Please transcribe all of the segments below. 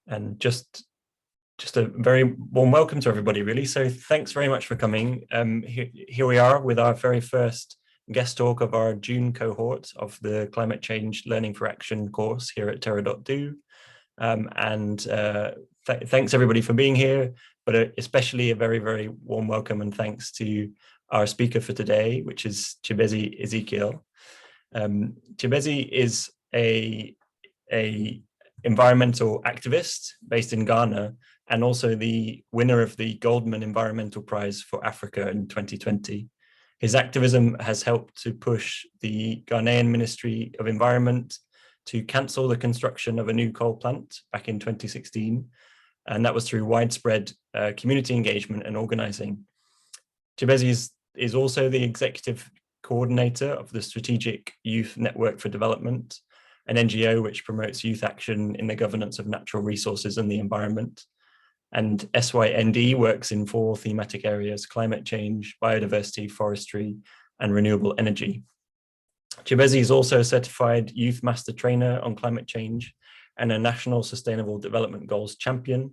And just a very warm welcome to everybody, really. So thanks very much for coming. Here we are with our very first guest talk of our June cohort of the Climate Change Learning for Action course here at Terra.do. Thanks everybody for being here, but especially a very, very warm welcome and thanks to our speaker for today, which is Chibeze Ezekiel. Chibeze is a environmental activist based in Ghana and also the winner of the Goldman Environmental Prize for Africa in 2020. His activism has helped to push the Ghanaian Ministry of Environment to cancel the construction of a new coal plant back in 2016. And that was through widespread community engagement and organizing. Chibeze is also the executive coordinator of the Strategic Youth Network for Development, an NGO which promotes youth action in the governance of natural resources and the environment. And SYND works in 4 thematic areas: climate change, biodiversity, forestry, and renewable energy. Chibeze is also a certified youth master trainer on climate change and a National Sustainable Development Goals champion.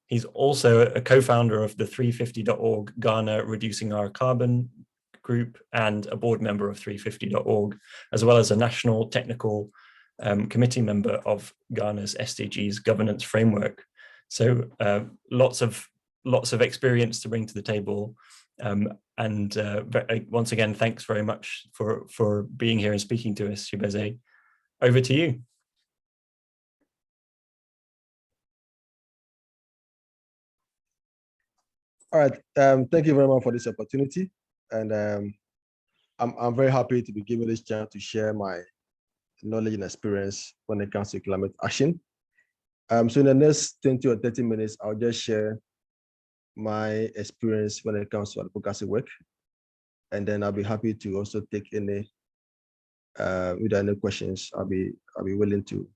He's also a co-founder of the 350.org Ghana Reducing Our Carbon group and a board member of 350.org, as well as a national technical committee member of Ghana's SDGs governance framework. So lots of experience to bring to the table. Once again, thanks very much for being here and speaking to us, Chibeze. Over to you. All right, thank you very much for this opportunity. And I'm very happy to be given this chance to share my knowledge and experience when it comes to climate action. So in the next 20 or 30 minutes, I'll just share my experience when it comes to advocacy work. And then I'll be happy to also take any, with any questions, I'll be willing to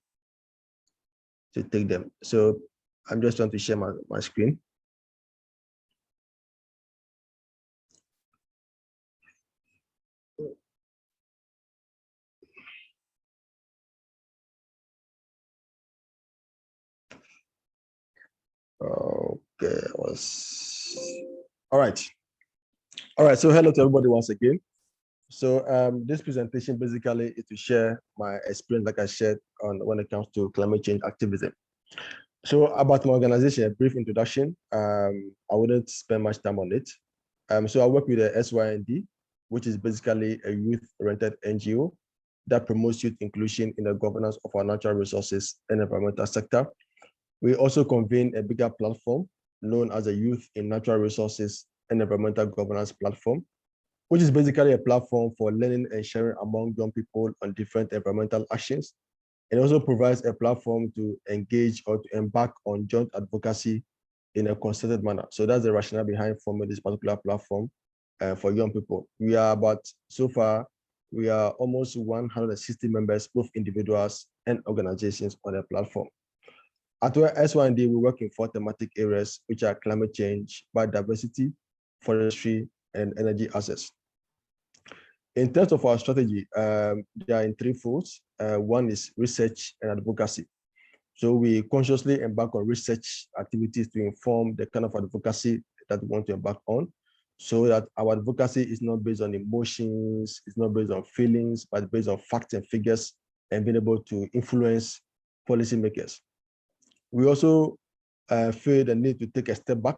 take them. So I'm just trying to share my screen. Okay, all right. So hello to everybody once again. So this presentation basically is to share my experience, like I shared, on when it comes to climate change activism. So about my organization, a brief introduction. I wouldn't spend much time on it. So I work with the SYND, which is basically a youth-oriented NGO that promotes youth inclusion in the governance of our natural resources and environmental sector. We also convene a bigger platform known as the Youth in Natural Resources and Environmental Governance Platform, which is basically a platform for learning and sharing among young people on different environmental actions. It also provides a platform to engage or to embark on joint advocacy in a concerted manner. So that's the rationale behind forming this particular platform for young people. We are so far, we are almost 160 members, both individuals and organizations on the platform. At SYND, we work in 4 thematic areas, which are climate change, biodiversity, forestry, and energy access. In terms of our strategy, they are in 3 folds. One is research and advocacy. So we consciously embark on research activities to inform the kind of advocacy that we want to embark on, so that our advocacy is not based on emotions, it's not based on feelings, but based on facts and figures, and being able to influence policymakers. We also feel the need to take a step back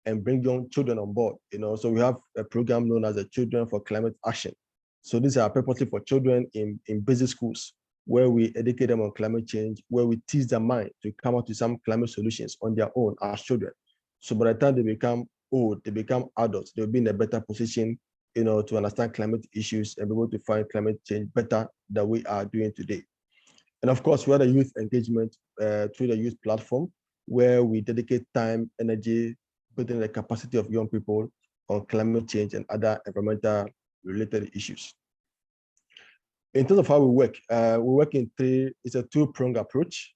and bring young children on board. So we have a program known as the Children for Climate Action. So these are purposely for children in basic schools, where we educate them on climate change, where we teach their mind to come up with some climate solutions on their own as children. So by the time they become old, they become adults, they'll be in a better position, to understand climate issues and be able to find climate change better than we are doing today. And of course, we have a youth engagement through the youth platform, where we dedicate time, energy, building the capacity of young people on climate change and other environmental related issues. In terms of how we work in it's a 2-pronged approach.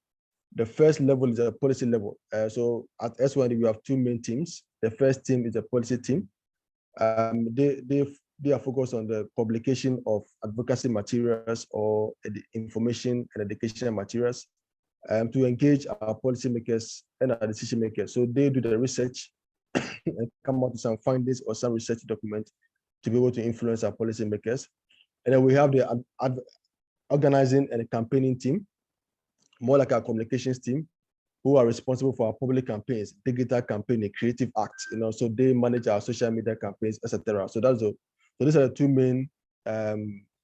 The first level is a policy level. So at SYND, we have 2 main teams. The first team is a policy team. They are focused on the publication of advocacy materials or the information and educational materials to engage our policymakers and our decision makers. So they do the research and come out with some findings or some research document to be able to influence our policymakers. And then we have the organizing and campaigning team, more like our communications team, who are responsible for our public campaigns, digital campaigning, creative acts, so they manage our social media campaigns, etc. So these are the two main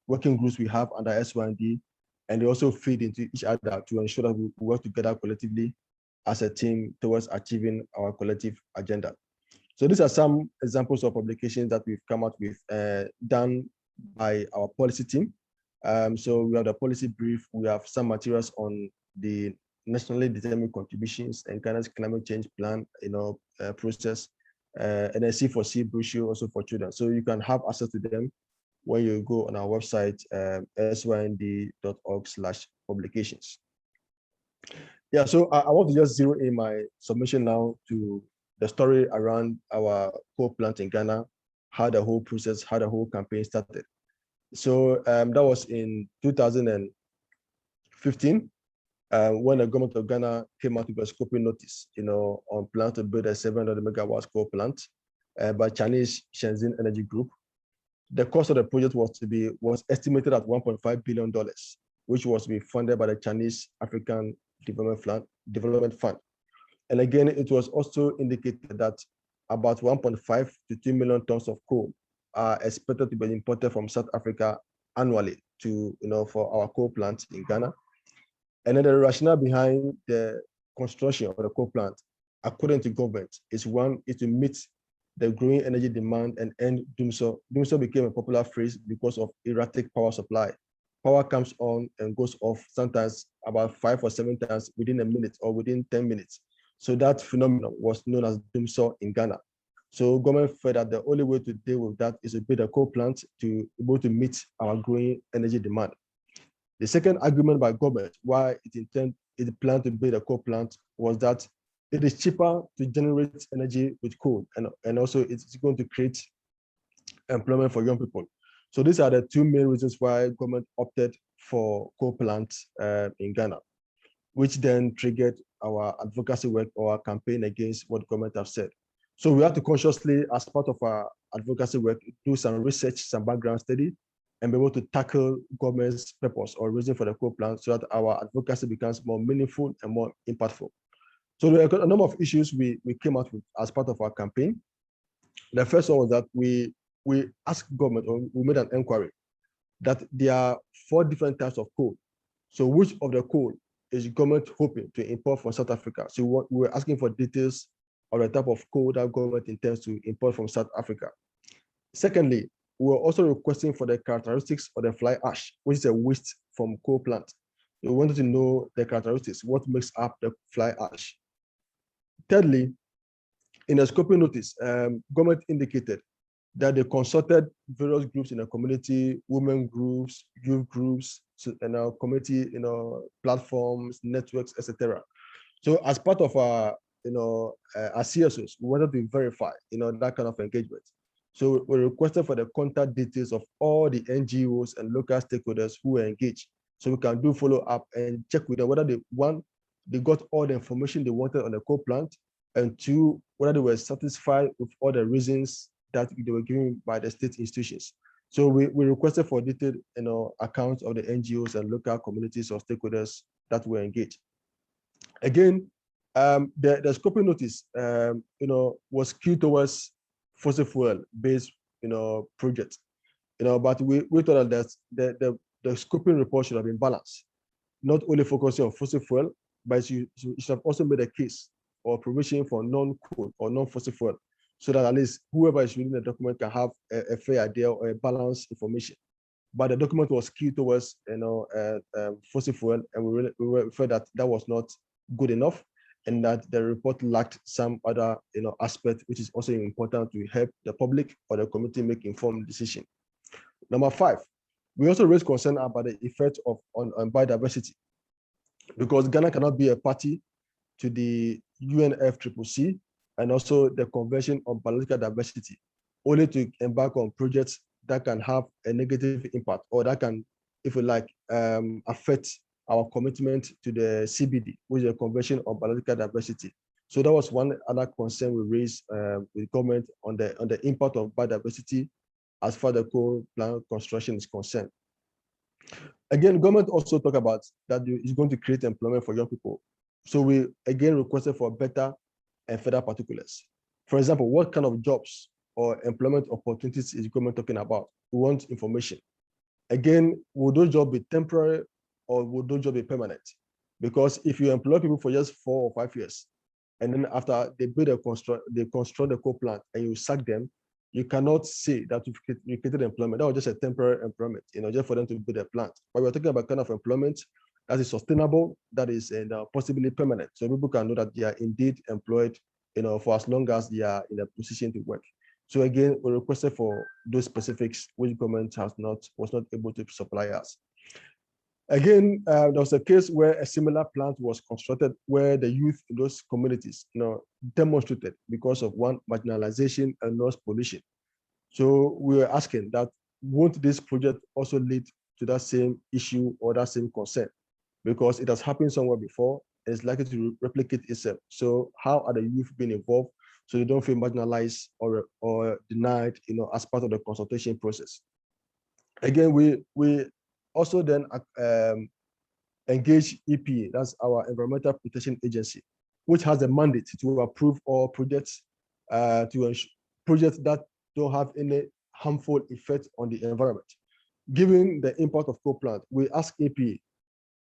working groups we have under SYND, and they also feed into each other to ensure that we work together collectively as a team towards achieving our collective agenda. So these are some examples of publications that we've come out with, done by our policy team. So we have the policy brief, we have some materials on the nationally determined contributions and Ghana's climate change plan, process, and a C4C brochure also for children. So you can have access to them when you go on our website, synd.org/publications. Yeah, so I want to just zero in my submission now to the story around our coal plant in Ghana, how the whole process, how the whole campaign started. So that was in 2015, when the government of Ghana came out with a scoping notice, on plan to build a 700 megawatts coal plant by Chinese Shenzhen Energy Group. The cost of the project was estimated at $1.5 billion, which was to be funded by the Chinese African Development Fund. And again, it was also indicated that about 1.5 to 2 million tons of coal are expected to be imported from South Africa annually to, for our coal plant in Ghana. And then the rationale behind the construction of the coal plant, according to government, is to meet the growing energy demand and end doomsday. Doomsday became a popular phrase because of erratic power supply. Power comes on and goes off sometimes about 5 or 7 times within a minute or within 10 minutes. So that phenomenon was known as doomsday in Ghana. So government felt that the only way to deal with that is to build a coal plant to be able to meet our growing energy demand. The second argument by government why it planned to build a coal plant was that it is cheaper to generate energy with coal, and also it's going to create employment for young people. So these are the two main reasons why government opted for coal plants in Ghana, which then triggered our advocacy work or our campaign against what government have said. So we have to consciously, as part of our advocacy work, do some research, some background study, and be able to tackle government's purpose or reason for the coal plant so that our advocacy becomes more meaningful and more impactful. So there are a number of issues we came out with as part of our campaign. The first one was that we asked government, or we made an inquiry, that there are 4 different types of coal. So which of the coal is government hoping to import from South Africa? So we were asking for details of the type of coal that government intends to import from South Africa. Secondly, we were also requesting for the characteristics of the fly ash, which is a waste from coal plant. We wanted to know the characteristics, what makes up the fly ash. Thirdly, in the scoping notice, government indicated that they consulted various groups in the community, women groups, youth groups, community, platforms, networks, etc. So as part of our, our CSOs, we wanted to verify, that kind of engagement. So we requested for the contact details of all the NGOs and local stakeholders who were engaged, so we can do follow up and check with them whether they got all the information they wanted on the coal plant, and 2, whether they were satisfied with all the reasons that they were given by the state institutions. So we requested for detailed, accounts of the NGOs and local communities or stakeholders that were engaged. Again, the scoping notice, was skewed towards fossil fuel based, projects, but we thought that the scoping report should have been balanced, not only focusing on fossil fuel, but you should have also made a case or provision for non-coal or non-fossil fuel, so that at least whoever is reading the document can have a fair idea or a balanced information. But the document was skewed towards, fossil fuel, and we felt that was not good enough, and that the report lacked some other, aspect, which is also important to help the public or the community make informed decision. Number 5, we also raised concern about the effect on biodiversity, because Ghana cannot be a party to the UNFCCC and also the Convention on Biological Diversity, only to embark on projects that can have a negative impact, or that can, if you like, affect our commitment to the CBD, which is a Convention on Biological Diversity. So that was one other concern we raised with government on the impact of biodiversity as far as the coal plant construction is concerned. Again, government also talked about that it's going to create employment for young people. So we again requested for better and further particulars. For example, what kind of jobs or employment opportunities is government talking about? We want information. Again, will those jobs be temporary or will those jobs be permanent? Because if you employ people for just 4 or 5 years, and then after they construct the coal plant and you sack them, you cannot say that you created employment. That was just a temporary employment, just for them to build a plant. But we're talking about kind of employment that is sustainable, that is possibly permanent. So people can know that they are indeed employed, for as long as they are in a position to work. So again, we requested for those specifics which government was not able to supply us. Again, there was a case where a similar plant was constructed where the youth in those communities, demonstrated because of one, marginalization and noise pollution. So we were asking that, won't this project also lead to that same issue or that same concern? Because it has happened somewhere before, and it's likely to replicate itself. So how are the youth being involved so they don't feel marginalized or denied, as part of the consultation process? Again, we also then engage EPA, that's our Environmental Protection Agency, which has a mandate to approve all projects, projects that don't have any harmful effect on the environment. Given the impact of coal plant, we ask EPA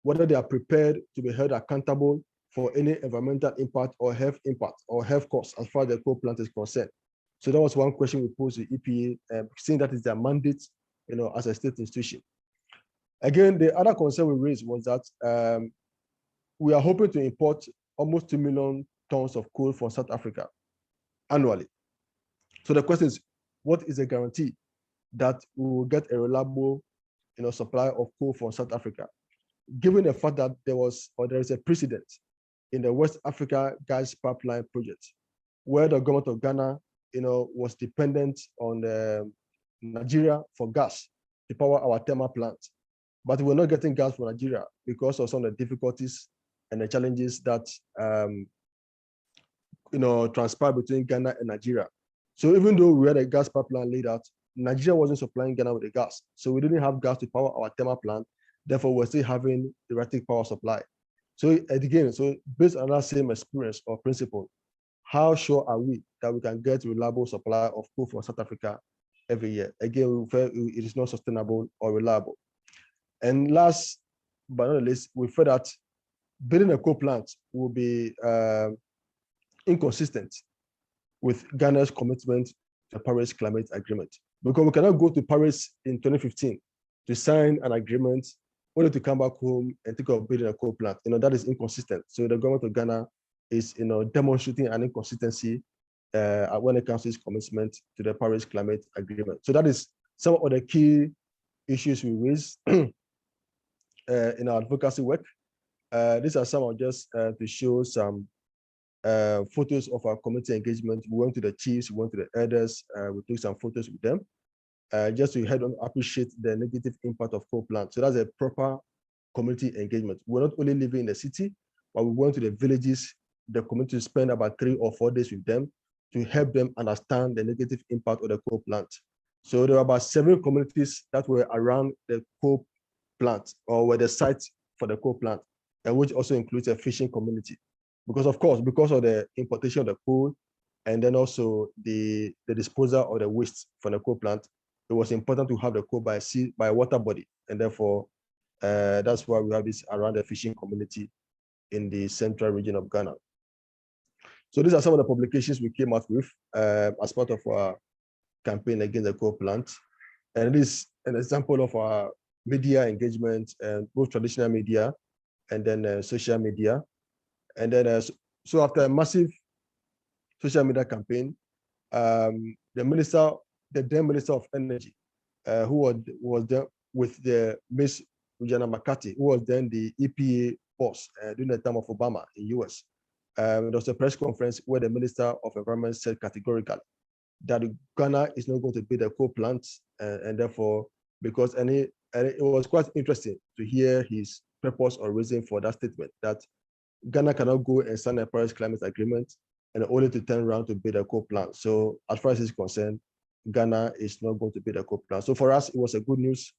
whether they are prepared to be held accountable for any environmental impact or health costs as far as the coal plant is concerned. So that was one question we posed to EPA, saying that is their mandate, as a state institution. Again, the other concern we raised was that we are hoping to import almost 2 million tons of coal from South Africa annually. So the question is, what is the guarantee that we will get a reliable, supply of coal from South Africa, given the fact that there is a precedent in the West Africa gas pipeline project, where the government of Ghana, was dependent on Nigeria for gas to power our thermal plant. But we're not getting gas from Nigeria because of some of the difficulties and the challenges that transpire between Ghana and Nigeria. So even though we had a gas pipeline laid out, Nigeria wasn't supplying Ghana with the gas. So we didn't have gas to power our thermal plant. Therefore, we're still having erratic power supply. So again, based on that same experience or principle, how sure are we that we can get reliable supply of coal from South Africa every year? Again, we feel it is not sustainable or reliable. And last but not least, we feel that building a coal plant will be inconsistent with Ghana's commitment to the Paris Climate Agreement. Because we cannot go to Paris in 2015 to sign an agreement only to come back home and think of building a coal plant. That is inconsistent. So the government of Ghana is demonstrating an inconsistency when it comes to its commitment to the Paris Climate Agreement. So that is some of the key issues we raised in our advocacy work. These are some of just to show some photos of our community engagement. We went to the chiefs, we went to the elders, we took some photos with them, just to help them appreciate the negative impact of coal plants. So that's a proper community engagement. We're not only living in the city, but we went to the villages, the community, spend about 3 or 4 days with them to help them understand the negative impact of the coal plant. So there were about 7 communities that were around the coal plant or were the sites for the coal plant, and which also includes a fishing community. Because of course, because of the importation of the coal and then also the disposal of the waste from the coal plant, it was important to have the coal by sea, by water body. And therefore, that's why we have this around the fishing community in the central region of Ghana. So these are some of the publications we came out with as part of our campaign against the coal plant. And it is an example of our media engagement, both traditional media and then social media. And then, so after a massive social media campaign, the then Minister of Energy, who was there with the Miss Regina McCarthy, who was then the EPA boss during the time of Obama in US. There was a press conference where the Minister of Environment said categorically that Ghana is not going to build a coal plant, and therefore, because it was quite interesting to hear his purpose or reason for that statement, that Ghana cannot go and sign a Paris Climate Agreement and only to turn around to build a coal plant. So as far as it's concerned, Ghana is not going to build a coal plant. So for us, it was a good news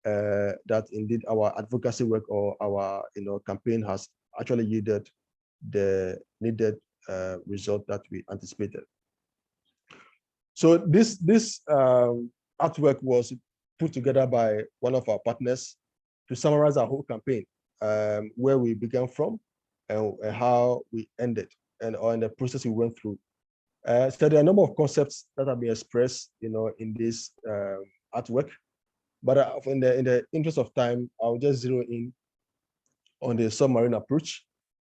that indeed our advocacy work or our campaign has actually yielded the needed result that we anticipated. So this artwork was put together by one of our partners to summarize our whole campaign, where we began from and how we ended, and the process we went through. So there are a number of concepts that have been expressed, in this artwork. But in the interest of time, I'll just zero in on the submarine approach.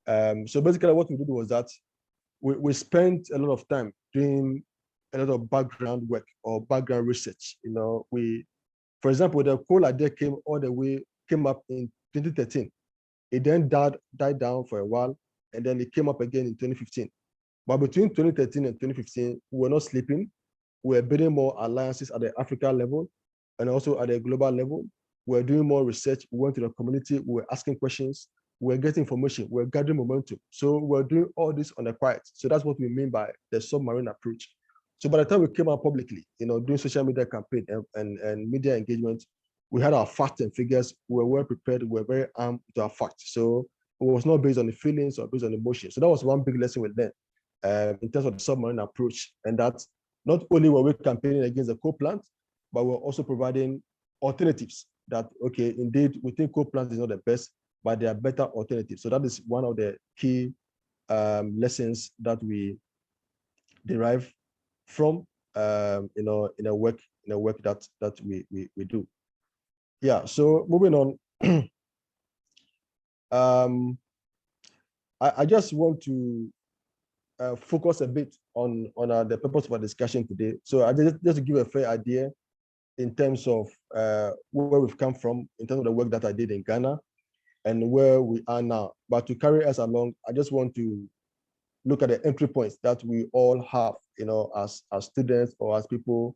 So basically, what we did was that we spent a lot of time doing a lot of background work or background research. For example, the coal idea came up in 2013. It then died down for a while, and then it came up again in 2015. But between 2013 and 2015, we were not sleeping. We were building more alliances at the Africa level and also at the global level. We were doing more research. We went to the community. We were asking questions. We were getting information. We were gathering momentum. So we were doing all this on the quiet. So that's what we mean by the submarine approach. So by the time we came out publicly, doing social media campaign and media engagement, we had our facts and figures. We were well prepared. We were very armed to our facts. So it was not based on the feelings or based on emotion. So that was one big lesson we learned in terms of the submarine approach. And that not only were we campaigning against the coal plant, but we're also providing alternatives that, okay, indeed, we think coal plant is not the best, but there are better alternatives. So that is one of the key lessons that we derive from in a work that we do. Yeah. So moving on, I just want to focus a bit on the purpose of our discussion today. So I just to give a fair idea in terms of where we've come from, in terms of the work that I did in Ghana and where we are now. But to carry us along, I just want to look at the entry points that we all have, as students or as people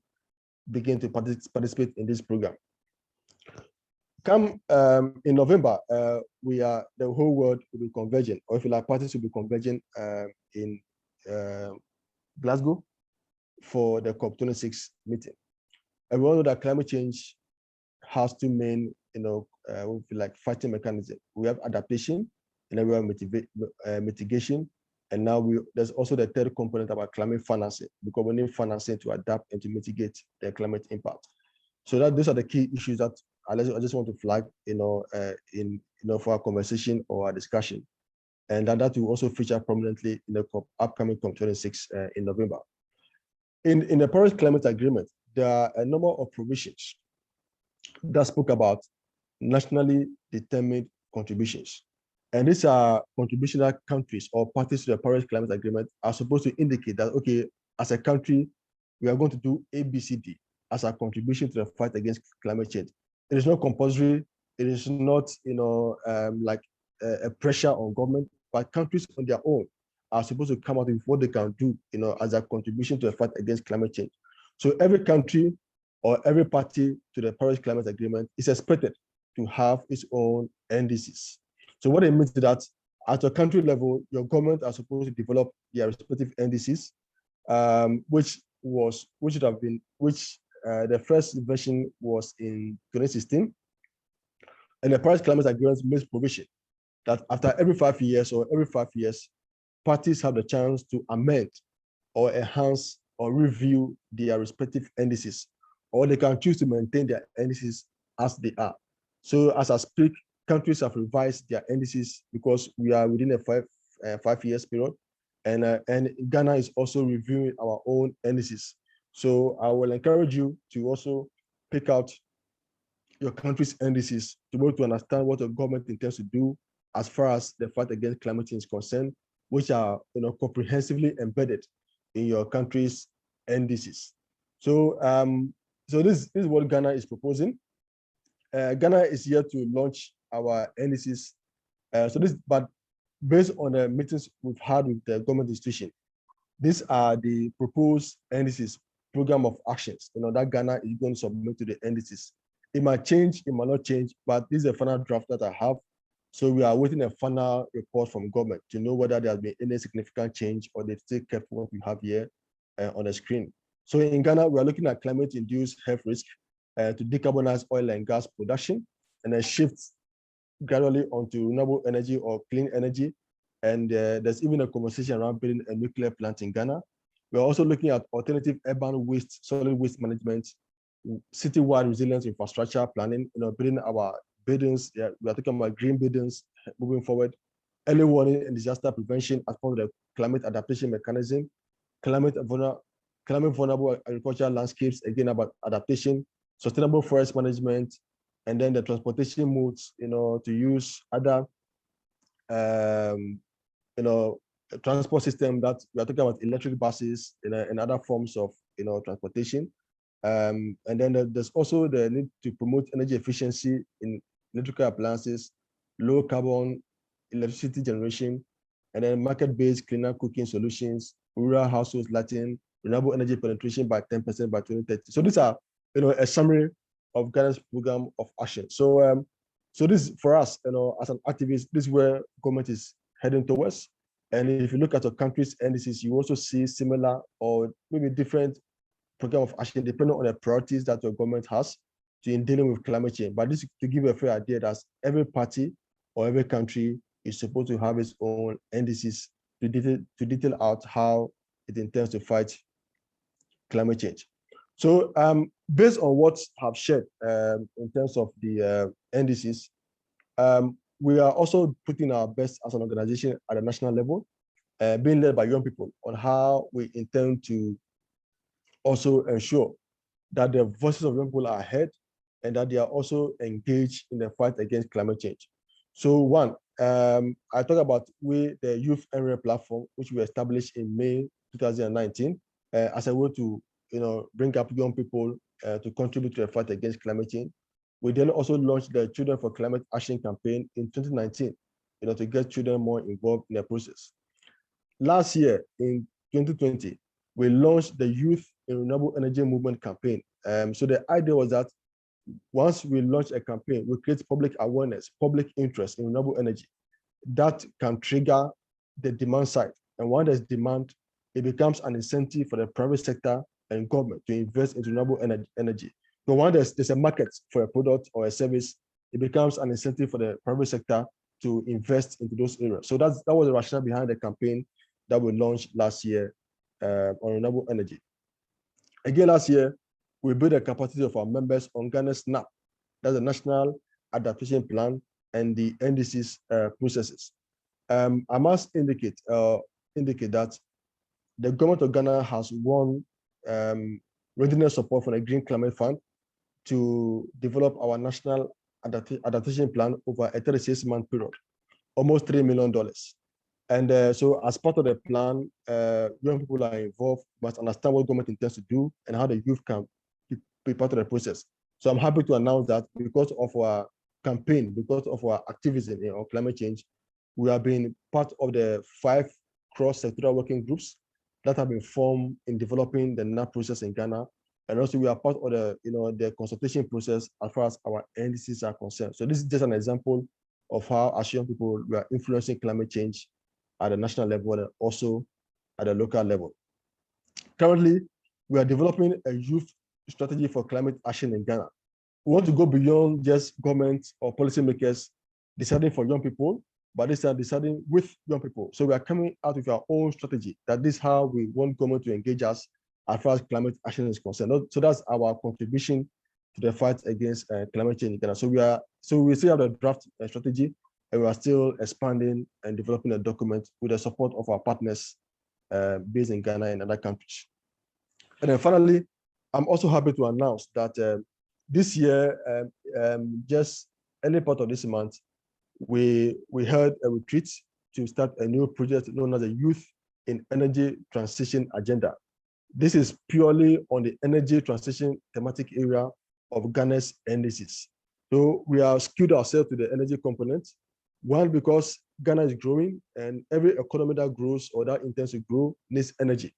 begin to participate in this program. Come in November, the whole world will be converging, or if you like, parties will be converging in Glasgow for the COP26 meeting. And we all know that climate change has two main, fighting mechanisms. We have adaptation, and then we have mitigation, and now there's also the third component about climate financing, because we need financing to adapt and to mitigate the climate impact. So those are the key issues that I just want to flag, for our conversation or our discussion, and that will also feature prominently in the upcoming COP26 in November. In the Paris Climate Agreement, there are a number of provisions that spoke about nationally determined contributions. And these are contributions that countries or parties to the Paris Climate Agreement are supposed to indicate that, okay, as a country, we are going to do A, B, C, D as a contribution to the fight against climate change. It is not compulsory. It is not, like a pressure on government, but countries on their own are supposed to come out with what they can do, as a contribution to the fight against climate change. So every country or every party to the Paris Climate Agreement is expected to have its own NDCs. So what it means is that at a country level, your government are supposed to develop their respective NDCs, which the first version was in 2016. And the Paris Climate Agreement makes provision that after every 5 years, parties have the chance to amend or enhance or review their respective NDCs, or they can choose to maintain their NDCs as they are. So as I speak, countries have revised their NDCs because we are within a 5 years period, and Ghana is also reviewing our own NDCs. So I will encourage you to also pick out your country's NDCs to be able to understand what the government intends to do as far as the fight against climate change is concerned, which are comprehensively embedded in your country's NDCs. So this is what Ghana is proposing. Ghana is here to launch our NDCs. But based on the meetings we've had with the government institution, these are the proposed NDCs, program of actions, that Ghana is going to submit to the NDCs. It might change, it might not change, but this is a final draft that I have. So we are waiting a final report from government to know whether there has been any significant change or they've still kept what we have here on the screen. So in Ghana, we are looking at climate-induced health risk to decarbonize oil and gas production and then shift gradually onto renewable energy or clean energy. And there's even a conversation around building a nuclear plant in Ghana. We're also looking at alternative urban waste, solid waste management, citywide resilience infrastructure planning, building our buildings. Yeah, we are talking about green buildings moving forward, early warning and disaster prevention as part of the climate adaptation mechanism, climate vulnerable agricultural landscapes, again about adaptation, sustainable forest management, and then the transportation modes, to use other, transport system that we are talking about electric buses and other forms of, transportation. And then there's also the need to promote energy efficiency in electrical appliances, low carbon electricity generation, and then market-based cleaner cooking solutions, rural households lighting, renewable energy penetration by 10% by 2030. So these are, a summary of Ghana's program of action. So, so this for us, as an activist, this is where government is heading towards. And if you look at your country's indices, you also see similar or maybe different program of action depending on the priorities that your government has in dealing with climate change. But this to give you a fair idea that every party or every country is supposed to have its own indices to detail out how it intends to fight climate change. So based on what I've shared in terms of the indices, we are also putting our best as an organization at a national level, being led by young people on how we intend to also ensure that the voices of young people are heard and that they are also engaged in the fight against climate change. So one, I talk about the Youth Area Platform, which we established in May 2019 as a way to bring up young people to contribute to the fight against climate change. We then also launched the Children for Climate Action campaign in 2019, to get children more involved in the process. Last year, in 2020, we launched the Youth in Renewable Energy Movement campaign. So the idea was that once we launch a campaign, we create public awareness, public interest in renewable energy. That can trigger the demand side. And when there's demand, it becomes an incentive for the private sector and government to invest into renewable energy. But when there's a market for a product or a service, it becomes an incentive for the private sector to invest into those areas. So that was the rationale behind the campaign that we launched last year on renewable energy. Again, last year, we built the capacity of our members on Ghana's SNAP, that's the National Adaptation Plan, and the NDC's processes. I must indicate that the government of Ghana has won readiness support from the Green Climate Fund to develop our National Adaptation Plan over a 36-month period, almost $3 million. And so as part of the plan, young people are involved, must understand what government intends to do and how the youth can be part of the process. So I'm happy to announce that because of our campaign, because of our activism on climate change, we have been part of the 5 cross-sectoral working groups that have been formed in developing the NAP process in Ghana. And also we are part of the, the consultation process as far as our NDCs are concerned. So this is just an example of how as young people, we are influencing climate change at the national level and also at the local level. Currently, we are developing a youth strategy for climate action in Ghana. We want to go beyond just government or policymakers deciding for young people, but this is deciding with young people. So we are coming out with our own strategy that this is how we want government to engage us as far as climate action is concerned. So that's our contribution to the fight against climate change in Ghana. So we still have the draft strategy, and we are still expanding and developing a document with the support of our partners based in Ghana and other countries. And then finally, I'm also happy to announce that this year, just any part of this month, we held a retreat to start a new project known as the Youth in Energy Transition Agenda. This is purely on the energy transition thematic area of Ghana's NDCs. So we have skewed ourselves to the energy component. One, because Ghana is growing and every economy that grows or that intends to grow needs energy.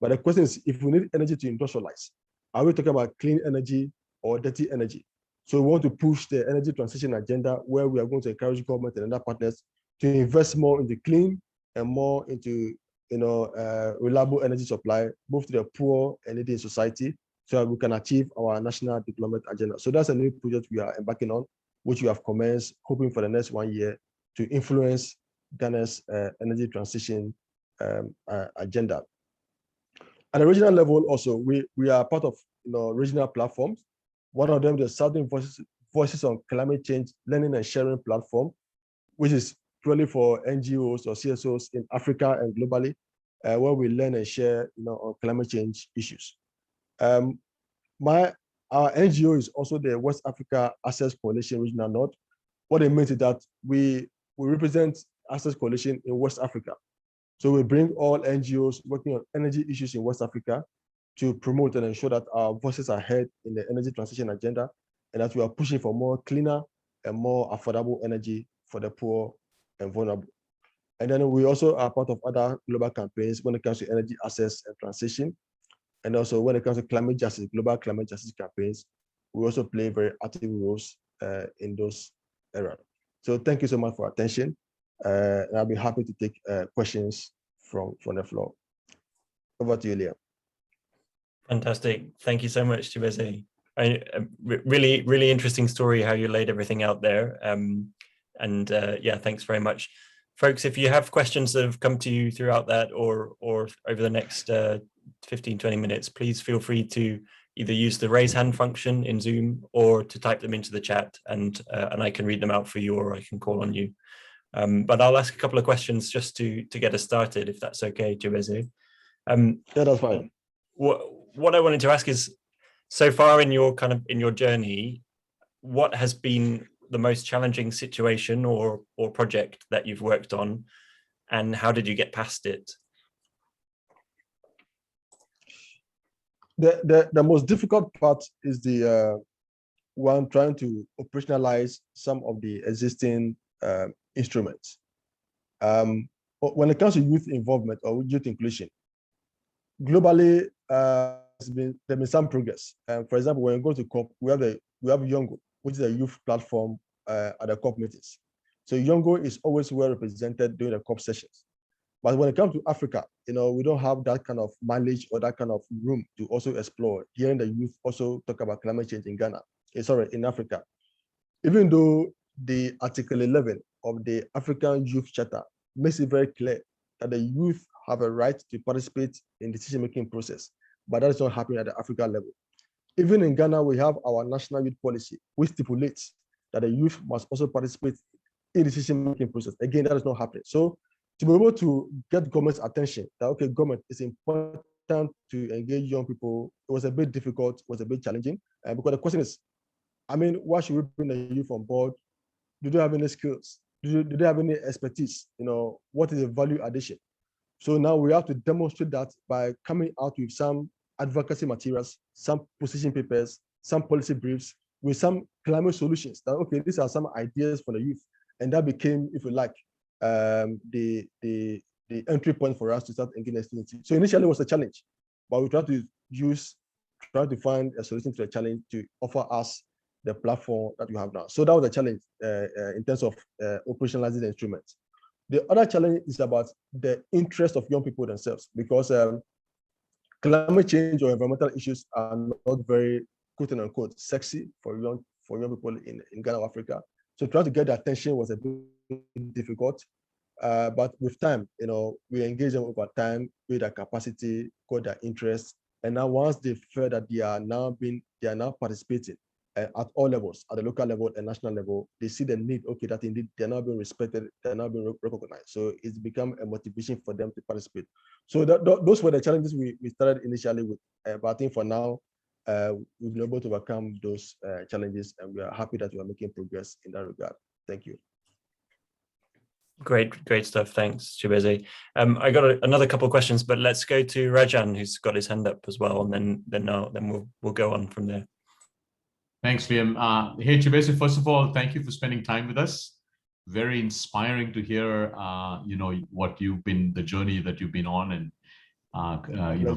But the question is, if we need energy to industrialize, are we talking about clean energy or dirty energy? So we want to push the energy transition agenda, where we are going to encourage government and other partners to invest more into clean and more into reliable energy supply, both to the poor and needy in society, so that we can achieve our national development agenda. So that's a new project we are embarking on, which we have commenced, hoping for the next 1 year to influence Ghana's energy transition agenda. At a regional level, also, we are part of regional platforms. One of them, the Southern Voices on Climate Change Learning and Sharing Platform, which is purely for NGOs or CSOs in Africa and globally, where we learn and share on climate change issues. Our NGO is also the West Africa Access Coalition Regional North. What it means is that we represent Access Coalition in West Africa. So we bring all NGOs working on energy issues in West Africa to promote and ensure that our voices are heard in the energy transition agenda, and that we are pushing for more cleaner and more affordable energy for the poor and vulnerable. And then we also are part of other global campaigns when it comes to energy access and transition. And also when it comes to climate justice, global climate justice campaigns, we also play very active roles in those areas. So thank you so much for your attention. And I'll be happy to take questions from the floor. Over to you, Liam. Fantastic. Thank you so much, Chibeze. Really, really interesting story how you laid everything out there. Yeah, thanks very much. Folks, if you have questions that have come to you throughout that or over the next 15-20 minutes, please feel free to either use the raise hand function in Zoom or to type them into the chat, and I can read them out for you, or I can call on you. But I'll ask a couple of questions just to get us started, if that's okay, Chibeze. Yeah, that's fine. What I wanted to ask is, so far in your journey, what has been the most challenging situation or project that you've worked on, and how did you get past it? The most difficult part is the one trying to operationalize some of the existing instruments. When it comes to youth involvement or youth inclusion, globally, there's been some progress. For example, when you go to COP, we have Yongo, which is a youth platform at the COP meetings. So Yongo is always well represented during the COP sessions. But when it comes to Africa, we don't have that kind of mileage or that kind of room to also explore. Hearing the youth also talk about climate change in in Africa. Even though the Article 11 of the African Youth Charter makes it very clear that the youth have a right to participate in the decision-making process, but that is not happening at the African level. Even in Ghana, we have our national youth policy, which stipulates that the youth must also participate in the decision-making process. Again, that is not happening. So to be able to get government's attention that, okay, government, is important to engage young people, it was a bit difficult, it was a bit challenging. Because the question is, why should we bring the youth on board? Do they have any skills? Do they have any expertise? What is the value addition? So now we have to demonstrate that by coming out with some advocacy materials, some position papers, some policy briefs, with some climate solutions. That, okay, these are some ideas for the youth. And that became, if you like, the entry point for us to start engaging students. So initially it was a challenge, but we tried to find a solution to the challenge to offer us the platform that we have now. So that was a challenge in terms of operationalizing the instruments. The other challenge is about the interest of young people themselves, because climate change or environmental issues are not very, quote unquote, sexy for young people in Ghana or Africa. So trying to get their attention was a bit difficult. But with time, we engage them over time, build their capacity, got their interest. And now once they feel that they are now participating at all levels, at the local level and national level, they see the need, okay, that indeed they're now being respected, they're now being recognized. So it's become a motivation for them to participate. So those were the challenges we started initially with. But I think for now, we've been able to overcome those challenges, and we are happy that we are making progress in that regard. Thank you. Great stuff. Thanks, Chibeze. I got another couple of questions, but let's go to Rajan, who's got his hand up as well, and then we'll go on from there. Thanks, Liam. Hey, Chibeze, first of all, thank you for spending time with us. Very inspiring to hear, what the journey that you've been on, and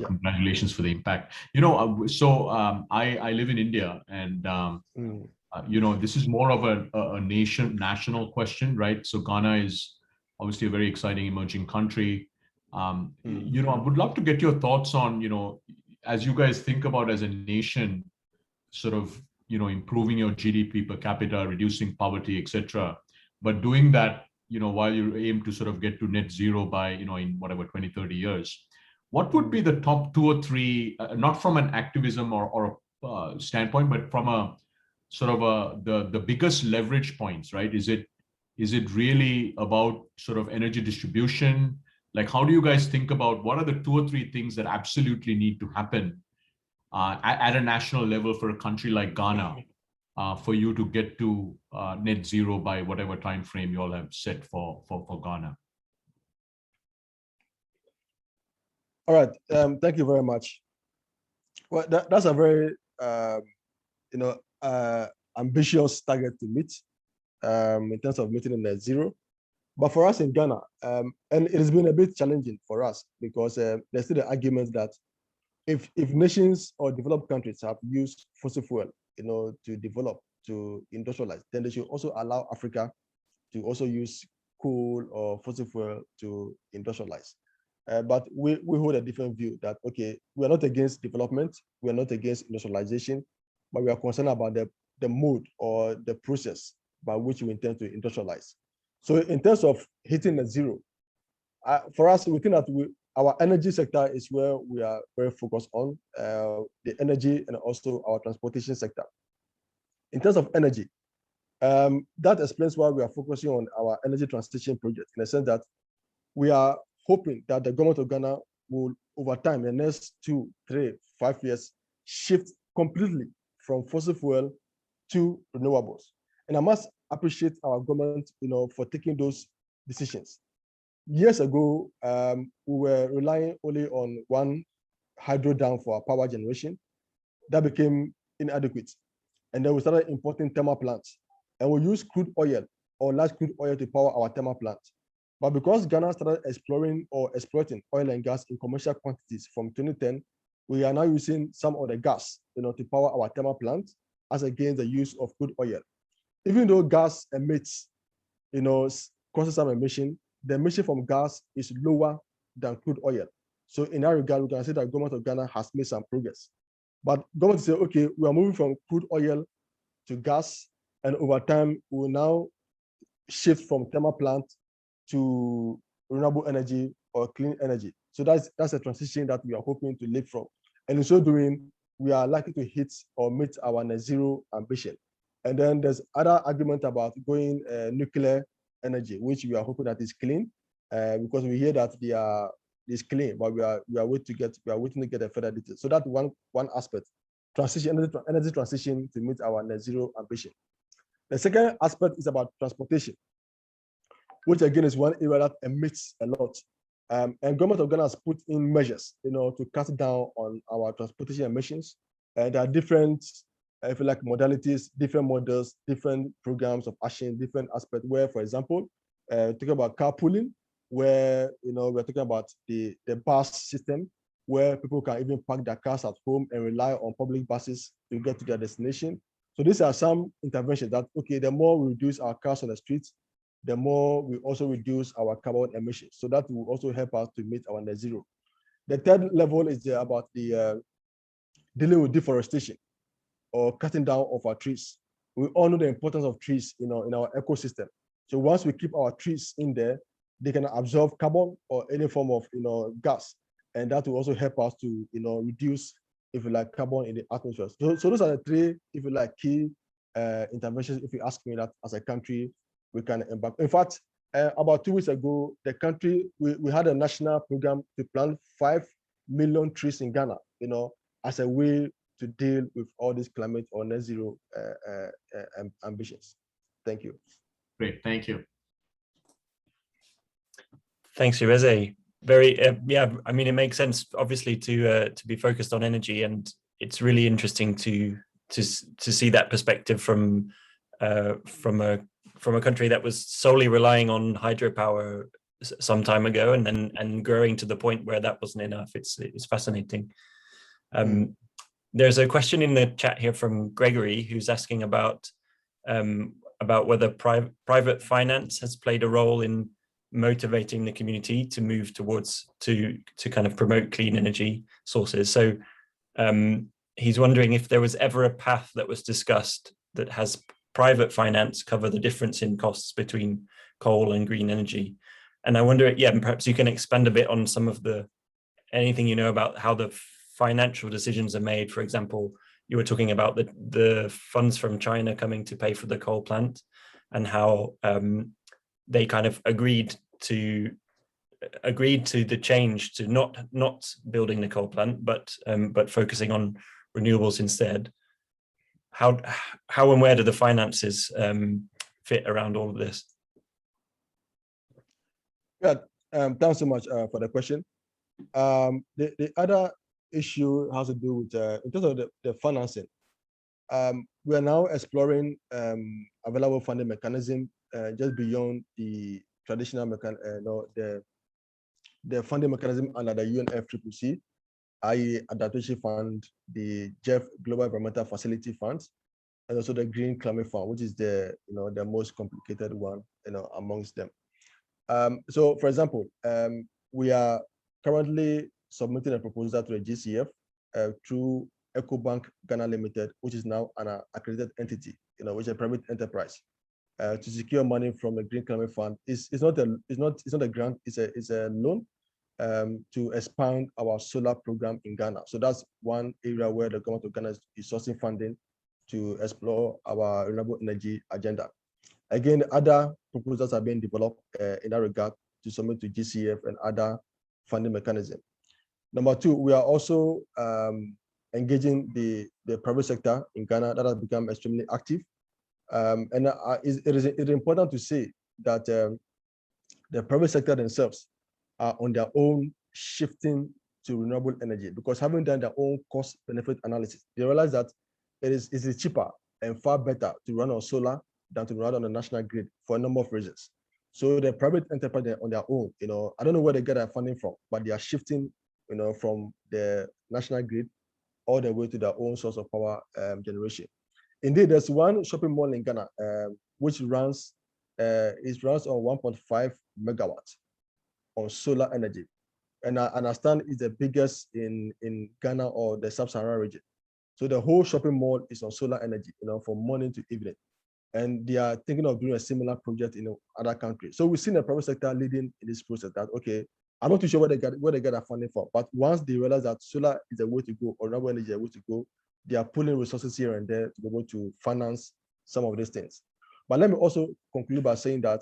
congratulations for the impact. I live in India, and This is more of a national question, right? So Ghana is obviously a very exciting emerging country. I would love to get your thoughts on, as you guys think about as a nation, sort of, improving your GDP per capita, reducing poverty, etc. But doing that, while you aim to sort of get to net zero by, in whatever, 20, 30 years, what would be the top 2 or 3, not from an activism or a standpoint, but from a sort of the biggest leverage points, right? Is it really about sort of energy distribution? Like, how do you guys think about what are the 2 or 3 things that absolutely need to happen at a national level for a country like Ghana for you to get to net zero by whatever time frame you all have set for Ghana? All right, thank you very much. Well, that's a very ambitious target to meet in terms of meeting net zero. But for us in Ghana, and it has been a bit challenging for us because there's still the argument that if nations or developed countries have used fossil fuel, to develop, to industrialize, then they should also allow Africa to also use coal or fossil fuel to industrialize. But we hold a different view that, okay, we are not against development, we are not against industrialization, but we are concerned about the mode or the process by which we intend to industrialize. So in terms of hitting net zero, for us, we think that our energy sector is where we are very focused on, the energy and also our transportation sector. In terms of energy, that explains why we are focusing on our energy transition project, in the sense that we are hoping that the government of Ghana will, over time, in the next 2, 3, 5 years, shift completely from fossil fuel to renewables. And I must appreciate our government, for taking those decisions. Years ago, we were relying only on one hydro dam for our power generation. That became inadequate. And then we started importing thermal plants. And we use crude oil or large crude oil to power our thermal plants. But because Ghana started exploring or exploiting oil and gas in commercial quantities from 2010, we are now using some of the gas, to power our thermal plants, as against the use of crude oil. Even though gas emits, causes some emission, the emission from gas is lower than crude oil. So in that regard, we can say that the government of Ghana has made some progress. But government say, okay, we are moving from crude oil to gas, and over time, we will now shift from thermal plant to renewable energy or clean energy. So that's a transition that we are hoping to live from. And in so doing, we are likely to hit or meet our net zero ambition. And then there's other argument about going nuclear energy, which we are hoping that is clean, because we hear that is clean, but we are waiting to get a further detail. So that's one aspect, energy transition to meet our net zero ambition. The second aspect is about transportation, which again is one area that emits a lot. And government of Ghana has put in measures, to cut down on our transportation emissions. And there are different, if you like, modalities, different models, different programs of action, different aspects. Where, for example, talking about carpooling, where we're talking about the bus system, where people can even park their cars at home and rely on public buses to get to their destination. So these are some interventions that, okay, the more we reduce our cars on the streets, the more we also reduce our carbon emissions. So that will also help us to meet our net zero. The third level is about the dealing with deforestation or cutting down of our trees. We all know the importance of trees, in our ecosystem. So once we keep our trees in there, they can absorb carbon or any form of, gas, and that will also help us to, reduce, if you like, carbon in the atmosphere. So those are the 3, if you like, key interventions. If you ask me that as a country, we can embark. In fact, about 2 weeks ago, the country, we had a national program to plant 5 million trees in Ghana, as a way to deal with all these climate or net zero ambitions. Thank you. Great, thank you. Thanks, Chibeze. Very, I mean, it makes sense, obviously, to be focused on energy, and it's really interesting to see that perspective from a country that was solely relying on hydropower some time ago, and growing to the point where that wasn't enough. It's fascinating. There's a question in the chat here from Gregory, who's asking about about whether private finance has played a role in motivating the community to move towards to kind of promote clean energy sources. So he's wondering if there was ever a path that was discussed that has private finance cover the difference in costs between coal and green energy. And I wonder, yeah, perhaps you can expand a bit on some of anything you know about how the financial decisions are made. For example, you were talking about the funds from China coming to pay for the coal plant, and how they kind of agreed to the change to not building the coal plant, but focusing on renewables instead. How and where do the finances fit around all of this? Yeah, thanks so much for the question. The other issue has to do with in terms of the financing. We are now exploring available funding mechanism just beyond the traditional the funding mechanism under the UNFCCC, i.e. Adaptation Fund, the GEF Global Environmental Facility Funds, and also the Green Climate Fund, which is the most complicated one amongst them. So, for example, we are currently submitting a proposal to the GCF through EcoBank Ghana Limited, which is now an accredited entity, which is a private enterprise, to secure money from the Green Climate Fund. It's not a grant, it's a loan to expand our solar program in Ghana. So that's one area where the government of Ghana is sourcing funding to explore our renewable energy agenda. Again, other proposals are being developed in that regard to submit to GCF and other funding mechanisms. Number two, we are also engaging the private sector in Ghana that has become extremely active. And it is important to say that the private sector themselves are on their own shifting to renewable energy, because having done their own cost-benefit analysis, they realize that it is cheaper and far better to run on solar than to run on the national grid for a number of reasons. So the private enterprise on their own, I don't know where they get their funding from, but they are shifting, from the national grid all the way to their own source of power generation. Indeed, there's one shopping mall in Ghana which runs on 1.5 megawatts on solar energy, and I understand it's the biggest in Ghana or the sub-Saharan region. So the whole shopping mall is on solar energy, from morning to evening. And they are thinking of doing a similar project in other countries. So we've seen the private sector leading in this process that, okay, I'm not too sure where they get their funding from, but once they realize that solar is the way to go, or renewable energy is the way to go, they are pulling resources here and there to be able to finance some of these things. But let me also conclude by saying that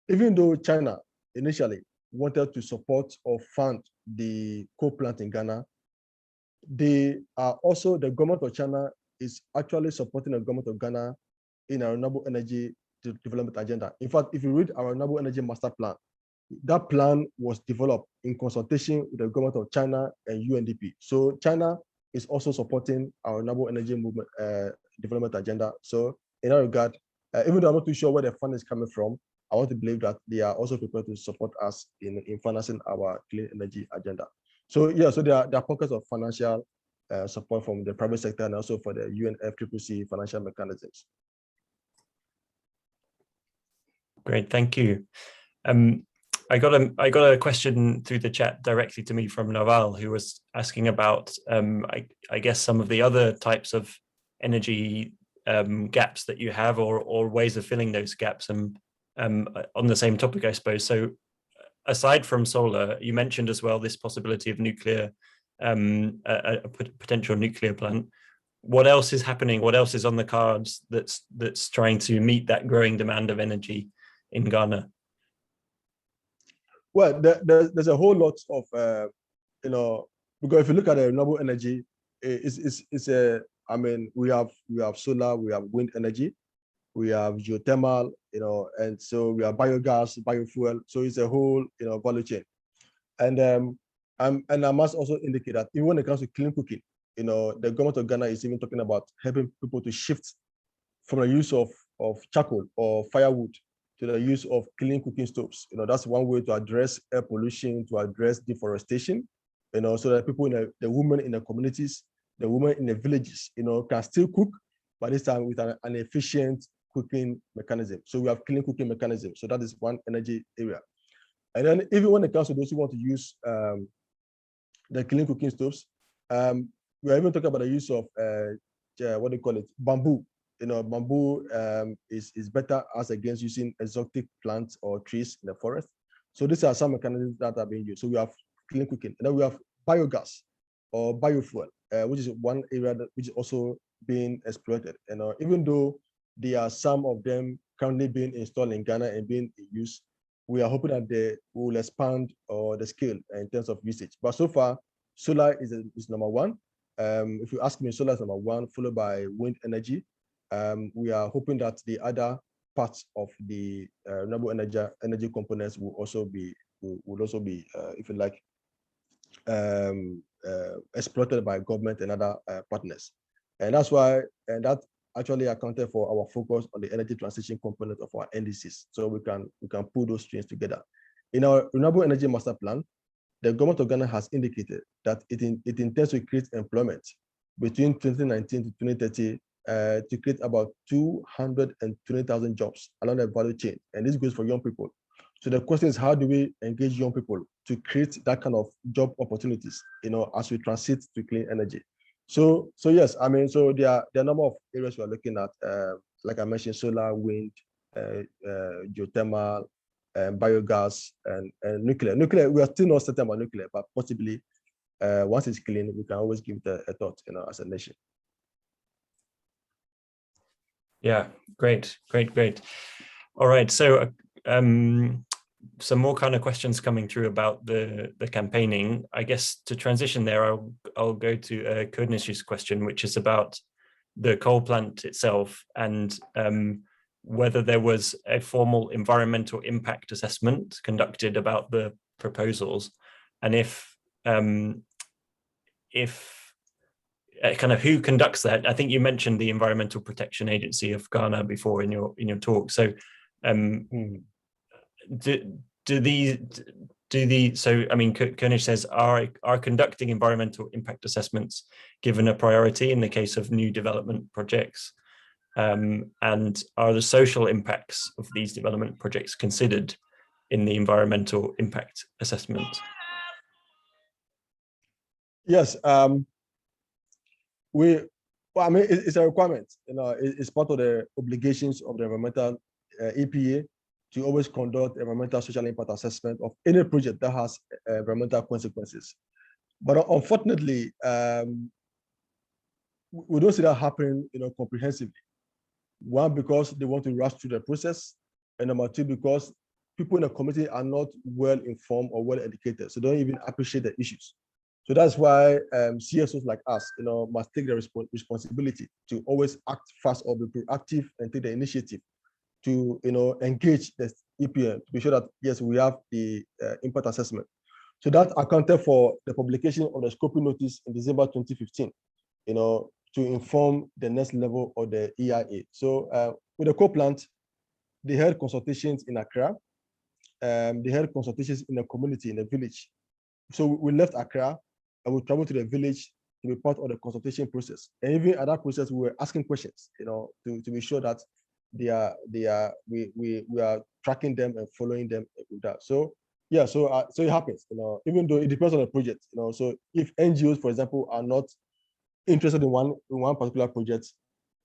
even though China initially wanted to support or fund the coal plant in Ghana, the government of China is actually supporting the government of Ghana in our renewable energy development agenda. In fact, if you read our renewable energy master plan, that plan was developed in consultation with the government of China and UNDP. So China is also supporting our renewable energy movement development agenda. So in that regard, even though I'm not too sure where the fund is coming from, I want to believe that they are also prepared to support us in financing our clean energy agenda. So yeah, so there are pockets of financial support from the private sector and also for the UNFCCC financial mechanisms. Great, thank you. I got a question through the chat directly to me from Naval, who was asking about, I guess, some of the other types of energy gaps that you have, or ways of filling those gaps, and on the same topic, I suppose. So aside from solar, you mentioned as well this possibility of nuclear, a potential nuclear plant. What else is happening? What else is on the cards that's trying to meet that growing demand of energy in Ghana? Well, there's a whole lot of, because if you look at the renewable energy, we have solar, we have wind energy, we have geothermal, and so we have biogas, biofuel. So it's a whole, value chain. And I must also indicate that even when it comes to clean cooking, the government of Ghana is even talking about helping people to shift from the use of charcoal or firewood to the use of clean cooking stoves. That's one way to address air pollution, to address deforestation, so that people, the women in the communities, the women in the villages, can still cook, but this time with an efficient cooking mechanism. So we have clean cooking mechanism. So that is one energy area. And then even when it comes to those who want to use the clean cooking stoves, we are even talking about the use of what do you call it, bamboo. Bamboo is better as against using exotic plants or trees in the forest. So these are some mechanisms that are being used. So we have clean cooking, and then we have biogas or biofuel, which is one area which is also being exploited. And even though there are some of them currently being installed in Ghana and being in use, we are hoping that they will expand the scale in terms of usage. But so far, solar is number one. If you ask me, solar is number one, followed by wind energy. We are hoping that the other parts of the renewable energy components will also be, if you like, exploited by government and other partners. And that's why, and that actually accounted for our focus on the energy transition component of our NDCs. So we can pull those strings together. In our renewable energy master plan, the government of Ghana has indicated that it intends to create employment between 2019 to 2030 to create about 220,000 jobs along the value chain. And this goes for young people. So the question is, how do we engage young people to create that kind of job opportunities, as we transit to clean energy? So yes, I mean, so there are a number of areas we are looking at, like I mentioned, solar, wind, geothermal, biogas, and nuclear. Nuclear, we are still not certain about nuclear, but possibly once it's clean, we can always give it a thought, as a nation. Yeah, great. All right, so some more kind of questions coming through about the campaigning. I guess to transition there, I'll go to Kurnis's question, which is about the coal plant itself and whether there was a formal environmental impact assessment conducted about the proposals, and if kind of who conducts that. I think you mentioned the Environmental Protection Agency of Ghana before in your talk. So so I mean, Kurnish says, are conducting environmental impact assessments given a priority in the case of new development projects? And are the social impacts of these development projects considered in the environmental impact assessment? Yes, it's a requirement. It's part of the obligations of the environmental EPA to always conduct environmental social impact assessment of any project that has environmental consequences. But unfortunately, we don't see that happening, comprehensively. One, because they want to rush through the process, and number two, because people in the community are not well informed or well educated, so they don't even appreciate the issues. So that's why CSOs like us, must take the responsibility to always act fast or be proactive and take the initiative to, engage the EPA to be sure that, yes, we have the impact assessment. So that accounted for the publication of the scoping notice in December 2015, to inform the next level of the EIA. So with the coal plant, they held consultations in Accra. They held consultations in the community, in the village. So we left Accra and we traveled to the village to be part of the consultation process. And even at that process, we were asking questions, to be sure that we are tracking them and following them with that. So yeah, so it happens, even though it depends on the project, So if NGOs, for example, are not interested in one particular project,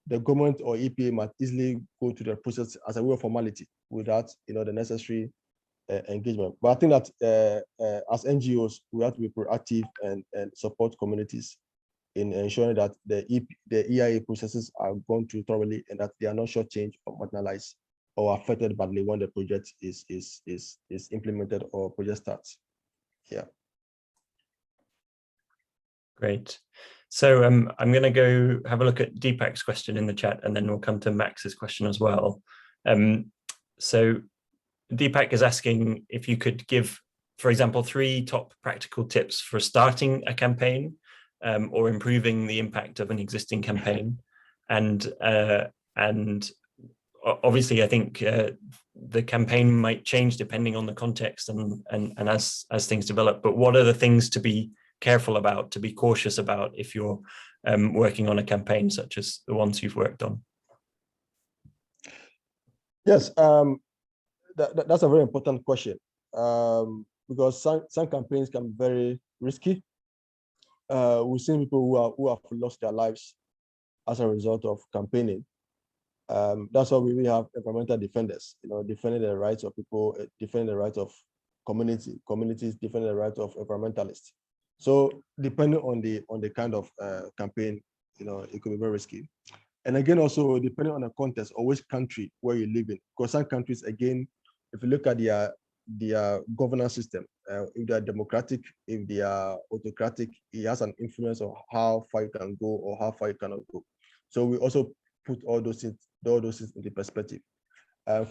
the government or EPA might easily go to the process as a way of formality without, the necessary engagement. But I think that as NGOs, we have to be proactive and support communities in ensuring that the EIA processes are gone through thoroughly and that they are not shortchanged or marginalized or affected badly when the project is implemented or project starts. Yeah. Great. So I'm going to go have a look at Deepak's question in the chat, and then we'll come to Max's question as well. So Deepak is asking if you could give, for example, 3 top practical tips for starting a campaign or improving the impact of an existing campaign. And obviously, I think the campaign might change depending on the context and as things develop. But what are the things to be careful about, to be cautious about if you're working on a campaign such as the ones you've worked on? Yes, that's a very important question, because some campaigns can be very risky. We've seen people who have lost their lives as a result of campaigning. That's why we really have environmental defenders, defending the rights of people, defending the rights of communities, defending the rights of environmentalists. So depending on the kind of campaign, it could be very risky. And again, also depending on the context or which country where you live in, because some countries, again, if you look at their governance system, if they are democratic, if they are autocratic, it has an influence on how far you can go or how far you cannot go. So we also put all those things into perspective.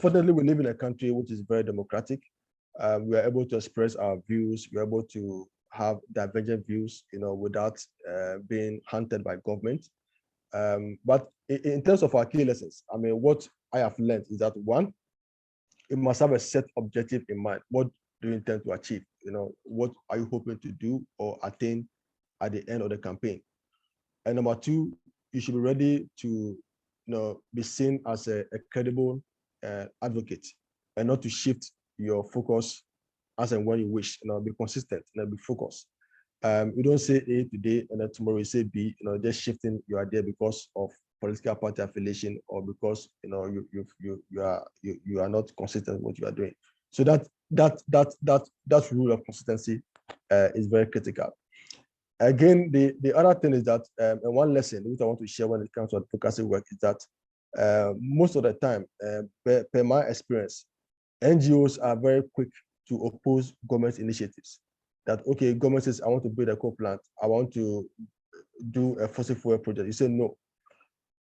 Fortunately, we live in a country which is very democratic. We are able to express our views. We are able to have divergent views, without being hunted by government. But in terms of our key lessons, what I have learned is that, one, you must have a set objective in mind. What do you intend to achieve? What are you hoping to do or attain at the end of the campaign? And number two, you should be ready to be seen as a credible advocate, and not to shift your focus as and when you wish. Be consistent and be focused. You don't say A today and then tomorrow you say B, just shifting your idea because of political party affiliation, or because you are not consistent with what you are doing. So that rule of consistency is very critical. Again, the other thing is that, and one lesson which I want to share when it comes to advocacy work is that most of the time, per my experience, NGOs are very quick to oppose government initiatives. That, okay, government says, I want to build a coal plant, I want to do a fossil fuel project. You say no,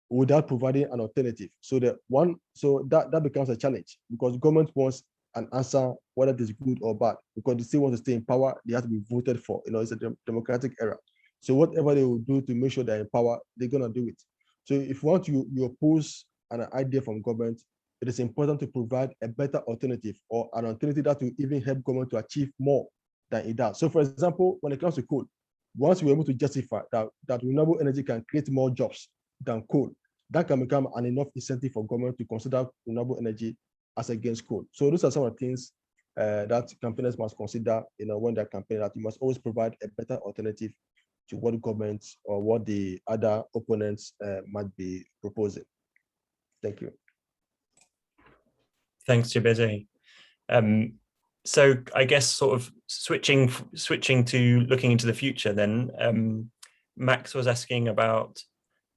without providing an alternative. So that becomes a challenge, because government wants an answer, whether it is good or bad, because they still want to stay in power. They have to be voted for. It's a democratic era. So whatever they will do to make sure they're in power, they're gonna do it. So if you oppose an idea from government, it is important to provide a better alternative, or an alternative that will even help government to achieve more than it does. So for example, when it comes to coal, once we're able to justify that renewable energy can create more jobs than coal, that can become an enough incentive for government to consider renewable energy as against coal. So those are some of the things that campaigners must consider, when they're campaigning, that you must always provide a better alternative to what government or what the other opponents might be proposing. Thank you. Thanks, Chibeze. So I guess sort of switching to looking into the future then, Max was asking about,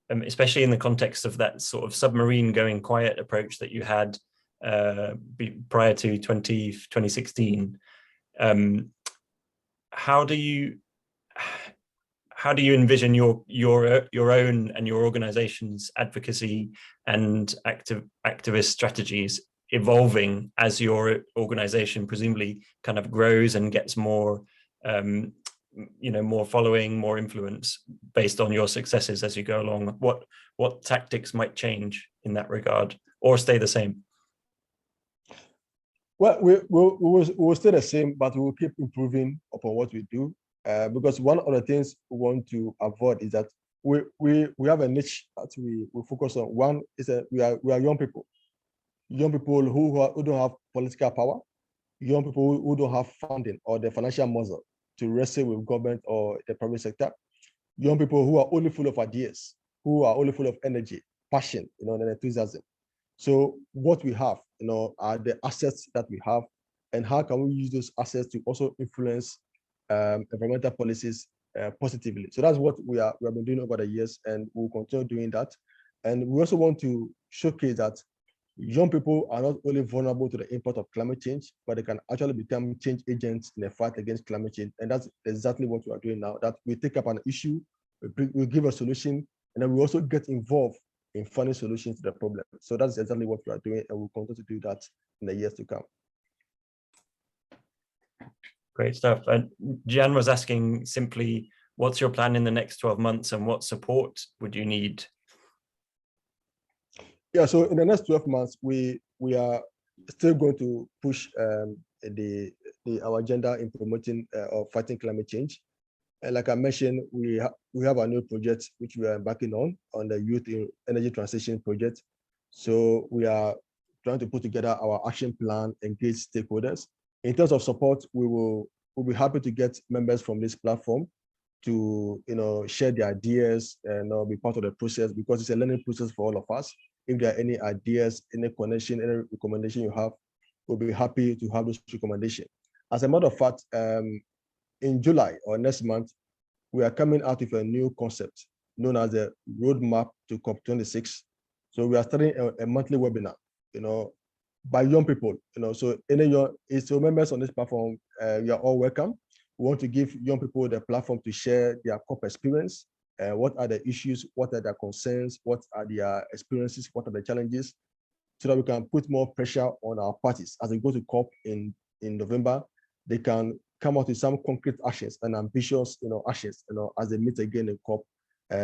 especially in the context of that sort of submarine going quiet approach that you had prior to 2016, how do you envision your own and your organization's advocacy and activist strategies evolving as your organization presumably kind of grows and gets more more following, more influence based on your successes as you go along? What tactics might change in that regard, or stay the same? Well, we will stay the same, but we will keep improving upon what we do, because one of the things we want to avoid is that we have a niche that we focus on. One is that we are young people who don't have political power, young people who don't have funding or the financial muscle to wrestle with government or the private sector, young people who are only full of ideas, who are only full of energy, passion, and enthusiasm. So what we have, are the assets that we have, and how can we use those assets to also influence environmental policies positively. So that's what we have been doing over the years, and we'll continue doing that. And we also want to showcase that young people are not only vulnerable to the impact of climate change, but they can actually become change agents in the fight against climate change. And that's exactly what we are doing now, that we take up an issue, we give a solution, and then we also get involved in finding solutions to the problem. So that's exactly what we are doing, and we'll continue to do that in the years to come. Great stuff. And Jan was asking simply, what's your plan in the next 12 months and what support would you need? Yeah, so in the next 12 months, we are still going to push our agenda in promoting or fighting climate change. like I mentioned, we have a new project which we are embarking on the Youth in Energy Transition project. So we are trying to put together our action plan, engage stakeholders. In terms of support, we'll be happy to get members from this platform to share their ideas and be part of the process, because it's a learning process for all of us. If there are any ideas, any connection, any recommendation you have, we'll be happy to have those recommendations. As a matter of fact, in July or next month, we are coming out with a new concept known as the roadmap to COP26. So we are starting a monthly webinar, by young people. So so members on this platform, you are all welcome. We want to give young people the platform to share their COP experience. What are the issues? What are their concerns? What are their experiences? What are the challenges? So that we can put more pressure on our parties as they go to COP in November. They can come out with some concrete actions and ambitious, actions, as they meet again in COP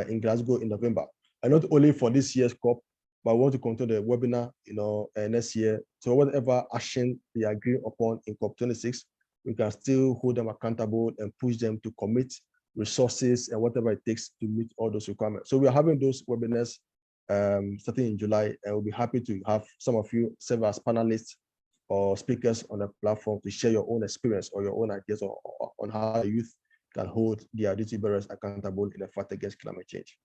in Glasgow in November. And not only for this year's COP, but we want to continue the webinar, next year. So whatever action they agree upon in COP26, we can still hold them accountable and push them to commit resources and whatever it takes to meet all those requirements. So we are having those webinars starting in July, and we'll be happy to have some of you serve as panelists or speakers on the platform to share your own experience or your own ideas on how the youth can hold their duty bearers accountable in the fight against climate change.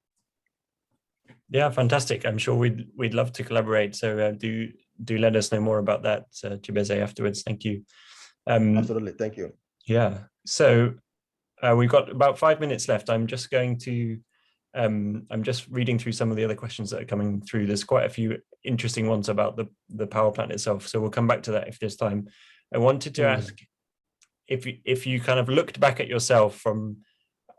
Yeah, fantastic. I'm sure we'd love to collaborate. So do let us know more about that, Chibeze, afterwards. Thank you. Absolutely, thank you. Yeah. So we've got about 5 minutes left. I'm just going to I'm just reading through some of the other questions that are coming through. There's quite a few interesting ones about the power plant itself. So we'll come back to that if there's time. I wanted to ask if you kind of looked back at yourself from,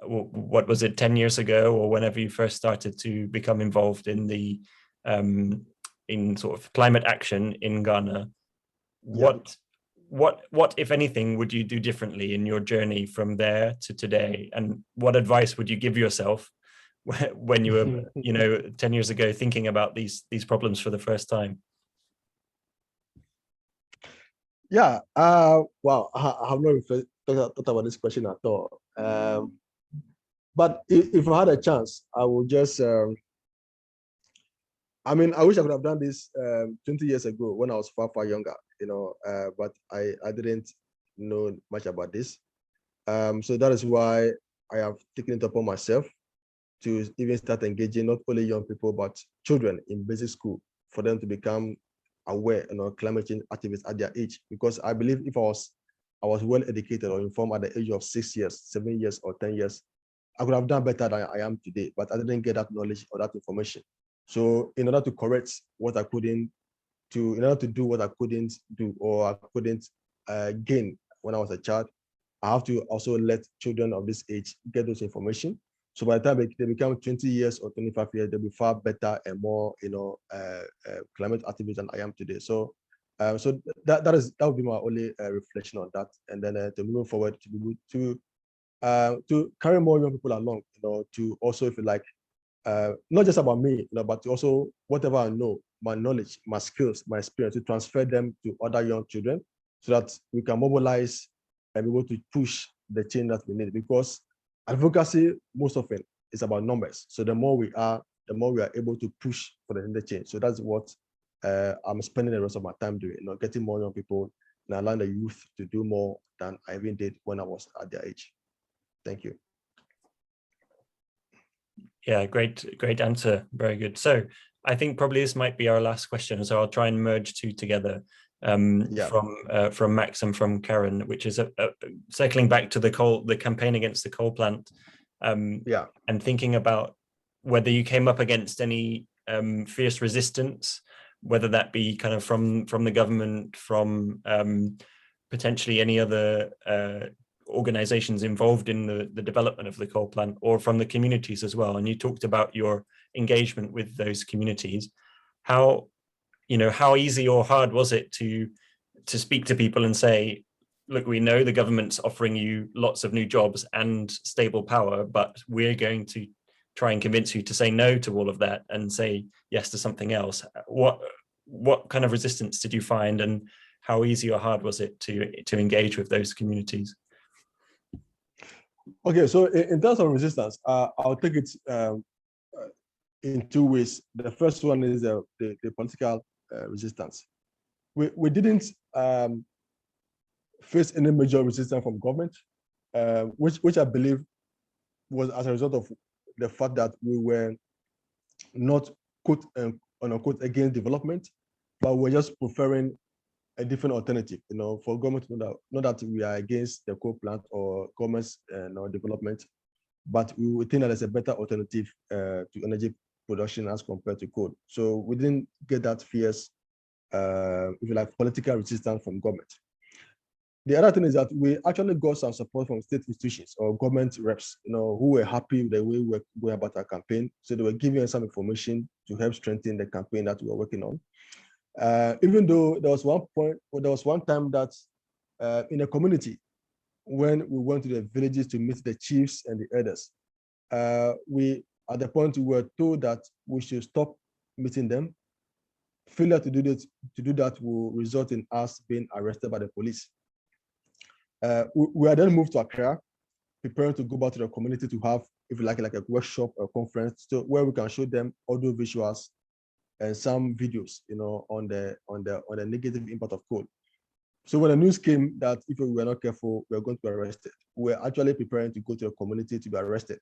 what was it, 10 years ago, or whenever you first started to become involved in the in sort of climate action in Ghana, what if anything would you do differently in your journey from there to today, and what advice would you give yourself when you were 10 years ago thinking about these problems for the first time? Yeah, wow, I have not thought about this question at all. But if I had a chance, I would just, I wish I could have done this 20 years ago when I was far, far younger, but I didn't know much about this. So that is why I have taken it upon myself to even start engaging not only young people, but children in basic school, for them to become aware, climate change activists at their age. Because I believe if I was well educated or informed at the age of 6 years, 7 years, or 10 years, I could have done better than I am today, but I didn't get that knowledge or that information. So in order to correct what I couldn't, in order to do what I couldn't do or I couldn't gain when I was a child, I have to also let children of this age get those information. So by the time they become 20 years or 25 years, they'll be far better and more, climate activists than I am today. So, that would be my only reflection on that. And then to move forward, to be able to carry more young people along, to also, if you like, not just about me, but also whatever I know, my knowledge, my skills, my experience, to transfer them to other young children, so that we can mobilize and be able to push the change that we need. Because advocacy most often is about numbers. So the more we are able to push for the change. So that's what I'm spending the rest of my time doing, getting more young people and allowing the youth to do more than I even did when I was at their age. Thank you. Yeah, great answer. Very good. So I think probably this might be our last question. So I'll try and merge two together. From Max and from Karen, which is circling back to the campaign against the coal plant, and thinking about whether you came up against any fierce resistance, whether that be kind of from the government, from potentially any other organizations involved in the development of the coal plant, or from the communities as well. And you talked about your engagement with those communities. How easy or hard was it to speak to people and say, look, we know the government's offering you lots of new jobs and stable power, but we're going to try and convince you to say no to all of that and say yes to something else? What kind of resistance did you find, and how easy or hard was it to engage with those communities? Okay, so in terms of resistance, I'll take it in two ways. The first one is the political resistance. We didn't face any major resistance from government, which I believe was as a result of the fact that we were not quote unquote against development, but we're just preferring a different alternative, for government to know that, not that we are against the coal plant or government's development, but we would think that there's a better alternative to energy production as compared to coal. So we didn't get that fierce, if you like, political resistance from government. The other thing is that we actually got some support from state institutions or government reps, who were happy with the way we were going about our campaign. So they were giving us some information to help strengthen the campaign that we were working on. Even though there was one time that in a community, when we went to the villages to meet the chiefs and the elders, at the point we were told that we should stop meeting them. Failure to do that will result in us being arrested by the police. We are then moved to Accra, preparing to go back to the community to have, if you like a workshop or conference, so where we can show them audio visuals and some videos, on the negative impact of coal. So when the news came that if we were not careful, we were going to be arrested, we were actually preparing to go to a community to be arrested.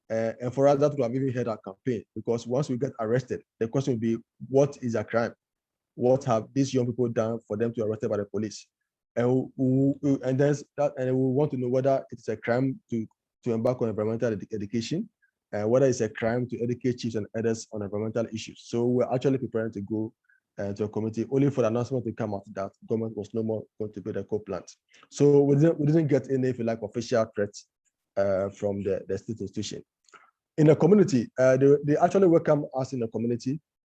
And for us, that would have even hurt our campaign, because once we get arrested, the question would be, what is a crime? What have these young people done for them to be arrested by the police? And we want to know whether it's a crime to embark on environmental education, and whether it's a crime to educate chiefs and others on environmental issues. So we're actually preparing to go to a committee, only for the announcement to come out that government was no more going to build a coal plant. So we didn't get any, if you like, official threats from the state institution. In the community, they actually welcome us in the community.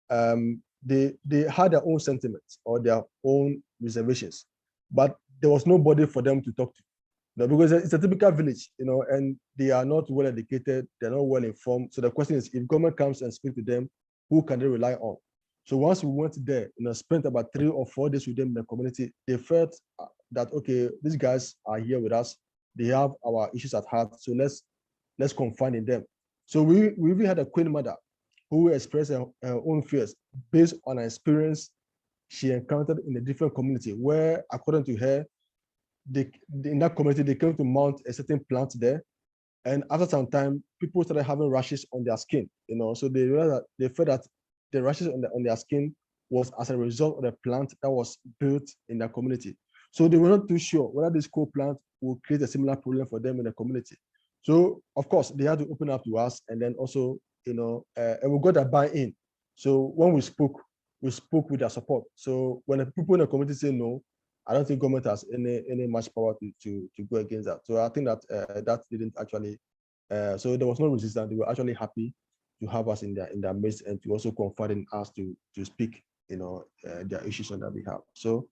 They had their own sentiments or their own reservations, but there was nobody for them to talk to. Because it's a typical village, and they are not well educated, they're not well informed. So the question is, if government comes and speaks to them, who can they rely on? So once we went there, spent about 3 or 4 days with them in the community, they felt that, okay, these guys are here with us, they have our issues at heart, so let's confide in them. So we even had a queen mother who expressed her own fears based on an experience she encountered in a different community, where, according to her, in that community, they came to mount a certain plant there, and after some time, people started having rashes on their skin. So they realized that they felt that the rashes on their skin was as a result of the plant that was built in their community. So they were not too sure whether this coal plant will create a similar problem for them in the community. So of course, they had to open up to us, and then also, and we got a buy-in. So when we spoke with their support. So when the people in the community say no, I don't think government has any much power to go against that. So I think that that didn't actually, so there was no resistance. They were actually happy to have us in their midst, and to also confide in us to speak, their issues on their behalf. So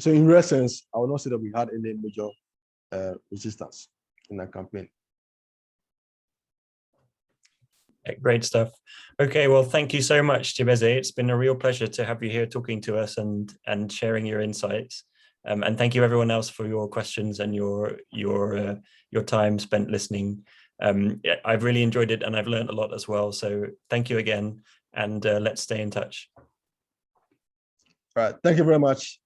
in real sense, I would not say that we had any major resistance in that campaign. Great stuff. Okay, well, thank you so much, Chibeze. It's been a real pleasure to have you here talking to us and sharing your insights. And thank you everyone else for your questions and your time spent listening. I've really enjoyed it, and I've learned a lot as well. So thank you again, and let's stay in touch. All right, thank you very much.